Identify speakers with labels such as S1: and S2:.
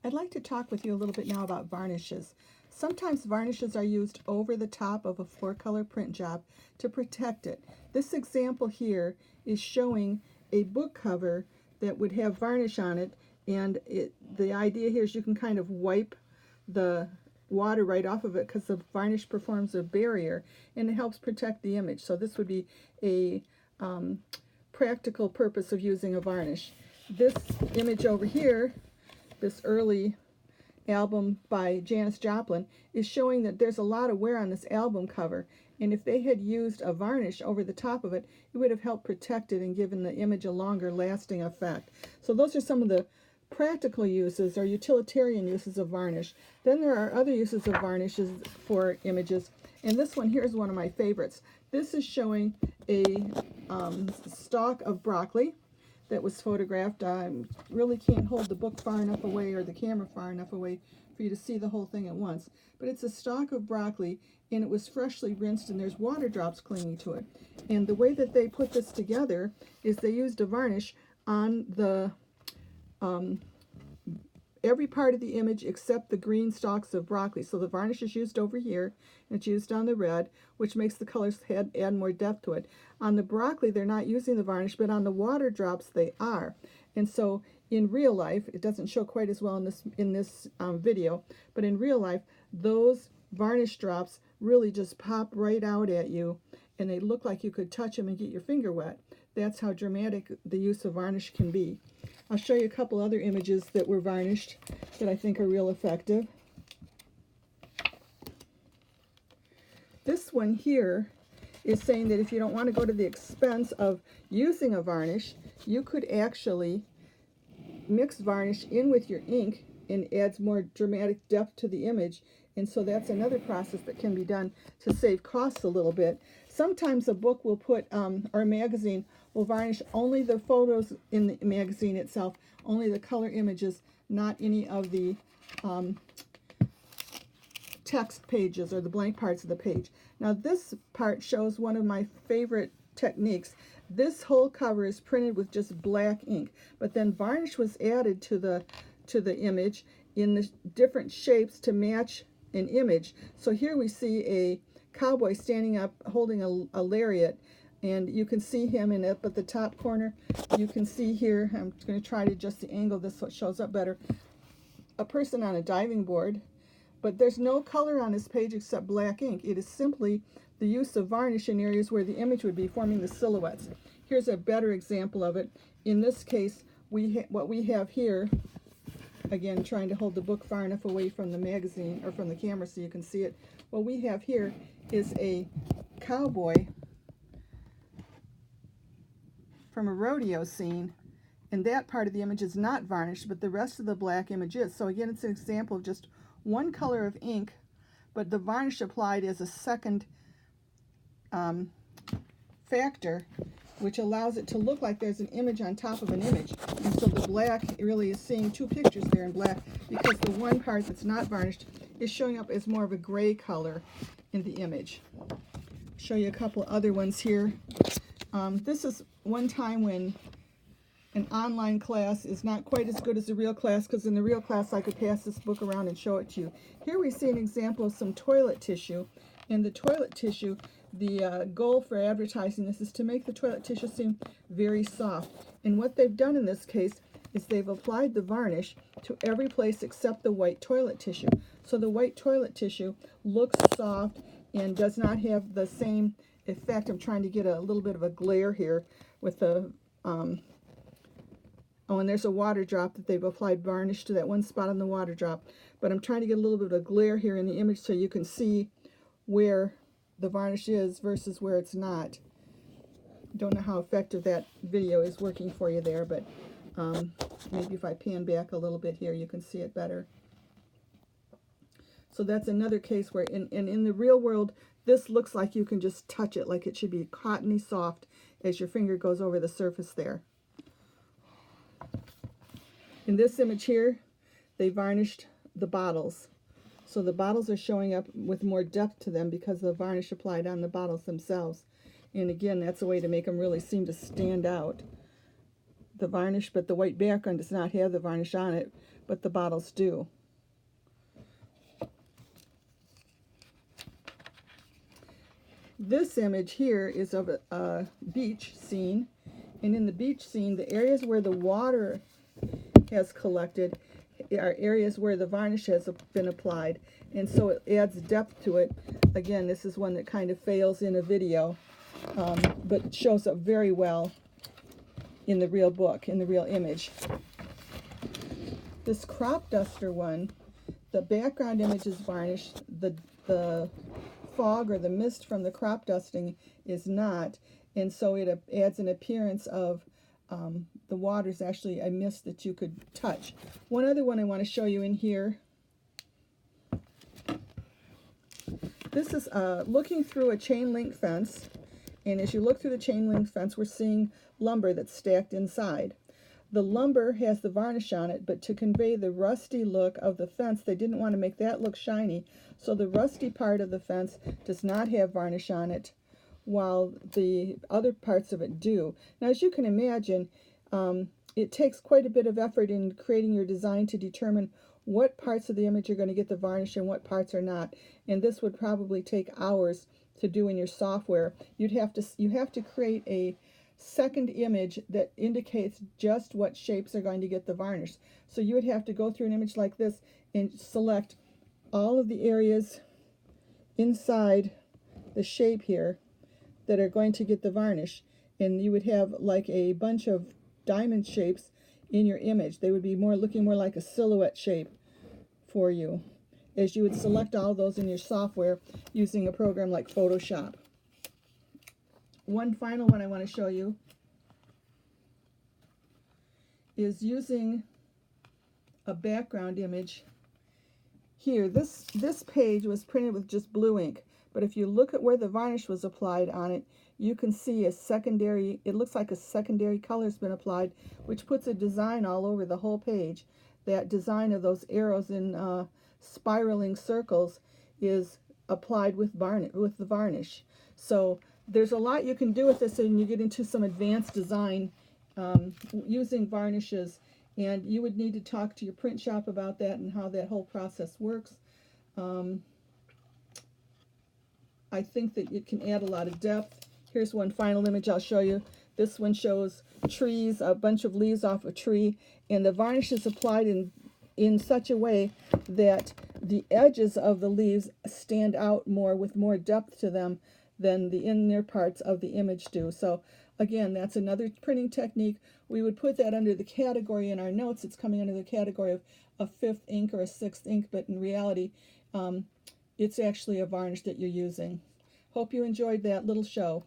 S1: I'd like to talk with you a little bit now about varnishes. Sometimes varnishes are used over the top of a floor color print job to protect it. This example here is showing a book cover that would have varnish on it, and the idea here is you can kind of wipe the water right off of it because the varnish performs a barrier and it helps protect the image. So this would be a practical purpose of using a varnish. This image over here, this early album by Janis Joplin, is showing that there's a lot of wear on this album cover, and if they had used a varnish over the top of it, it would have helped protect it and given the image a longer lasting effect. So those are some of the practical uses or utilitarian uses of varnish. Then there are other uses of varnishes for images, and this one here is one of my favorites. This is showing a stalk of broccoli that was photographed. I really can't hold the book far enough away or the camera far enough away for you to see the whole thing at once. But it's a stalk of broccoli, and it was freshly rinsed, and there's water drops clinging to it. And the way that they put this together is they used a varnish on the every part of the image except the green stalks of broccoli. So the varnish is used over here, and it's used on the red, which makes the colors add more depth to it. On the broccoli, they're not using the varnish, but on the water drops, they are. And so in real life, it doesn't show quite as well in this video, but in real life, those varnish drops really just pop right out at you, and they look like you could touch them and get your finger wet. That's how dramatic the use of varnish can be. I'll show you a couple other images that were varnished that I think are real effective. This one here is saying that if you don't want to go to the expense of using a varnish, you could actually mix varnish in with your ink and adds more dramatic depth to the image. And so that's another process that can be done to save costs a little bit. Sometimes a book will put, or a magazine will varnish only the photos in the magazine itself, only the color images, not any of the text pages or the blank parts of the page. Now this part shows one of my favorite techniques. This whole cover is printed with just black ink, but then varnish was added to the image in the different shapes to match an image. So here we see a cowboy standing up holding a lariat, and you can see him in up at the top corner. You can see here, I'm going to try to adjust the angle this so it shows up better, a person on a diving board, but there's no color on this page except black ink. It is simply the use of varnish in areas where the image would be forming the silhouettes. Here's a better example of it. In this case, what we have here, again trying to hold the book far enough away from the magazine or from the camera so you can see it. What we have here is a cowboy from a rodeo scene, and that part of the image is not varnished, but the rest of the black image is. So again, it's an example of just one color of ink, but the varnish applied as a second factor, which allows it to look like there's an image on top of an image. And so the black really is seeing two pictures there in black, because the one part that's not varnished is showing up as more of a gray color in the image. I'll show you a couple other ones here. This is one time when an online class is not quite as good as the real class, because in the real class I could pass this book around and show it to you. Here we see an example of some toilet tissue. And the toilet tissue, the goal for advertising this is to make the toilet tissue seem very soft. And what they've done in this case is they've applied the varnish to every place except the white toilet tissue. So the white toilet tissue looks soft and does not have the same effect. I'm trying to get a little bit of a glare here with the oh, and there's a water drop that they've applied varnish to that one spot on the water drop. But I'm trying to get a little bit of a glare here in the image so you can see where the varnish is versus where it's not. Don't know how effective that video is working for you there, but maybe if I pan back a little bit here, you can see it better. So that's another case where in the real world, this looks like you can just touch it, like it should be cottony soft as your finger goes over the surface there. In this image here, they varnished the bottles. So the bottles are showing up with more depth to them because of the varnish applied on the bottles themselves. And again, that's a way to make them really seem to stand out. The varnish, but the white background does not have the varnish on it, but the bottles do. This image here is of a beach scene, and in the beach scene, the areas where the water has collected are areas where the varnish has been applied, and so it adds depth to it. Again, this is one that kind of fails in a video, but shows up very well in the real book, in the real image. This crop duster one, the background image is varnished, the fog or the mist from the crop dusting is not, and so it adds an appearance of the water is actually a mist that you could touch. One other one I want to show you in here. This is looking through a chain link fence, and as you look through the chain link fence, we're seeing lumber that's stacked inside. The lumber has the varnish on it, but to convey the rusty look of the fence, they didn't want to make that look shiny, so the rusty part of the fence does not have varnish on it, while the other parts of it do. Now, as you can imagine, it takes quite a bit of effort in creating your design to determine what parts of the image are going to get the varnish and what parts are not, and this would probably take hours to do in your software. You have to create a second image that indicates just what shapes are going to get the varnish. So you would have to go through an image like this and select all of the areas inside the shape here that are going to get the varnish, and you would have like a bunch of diamond shapes in your image. They would be looking more like a silhouette shape for you, as you would select all those in your software using a program like Photoshop. One final one I want to show you is using a background image. Here, this page was printed with just blue ink, but if you look at where the varnish was applied on it, you can see a secondary, it looks like a secondary color has been applied, which puts a design all over the whole page. That design of those arrows in spiraling circles is applied with the varnish. So there's a lot you can do with this, and you get into some advanced design using varnishes, and you would need to talk to your print shop about that and how that whole process works. I think that it can add a lot of depth. Here's one final image I'll show you. This one shows trees, a bunch of leaves off a tree, and the varnish is applied in such a way that the edges of the leaves stand out more, with more depth to them than the inner parts of the image do. So again, that's another printing technique. We would put that under the category in our notes. It's coming under the category of a 5th ink or a 6th ink, but in reality, it's actually a varnish that you're using. Hope you enjoyed that little show.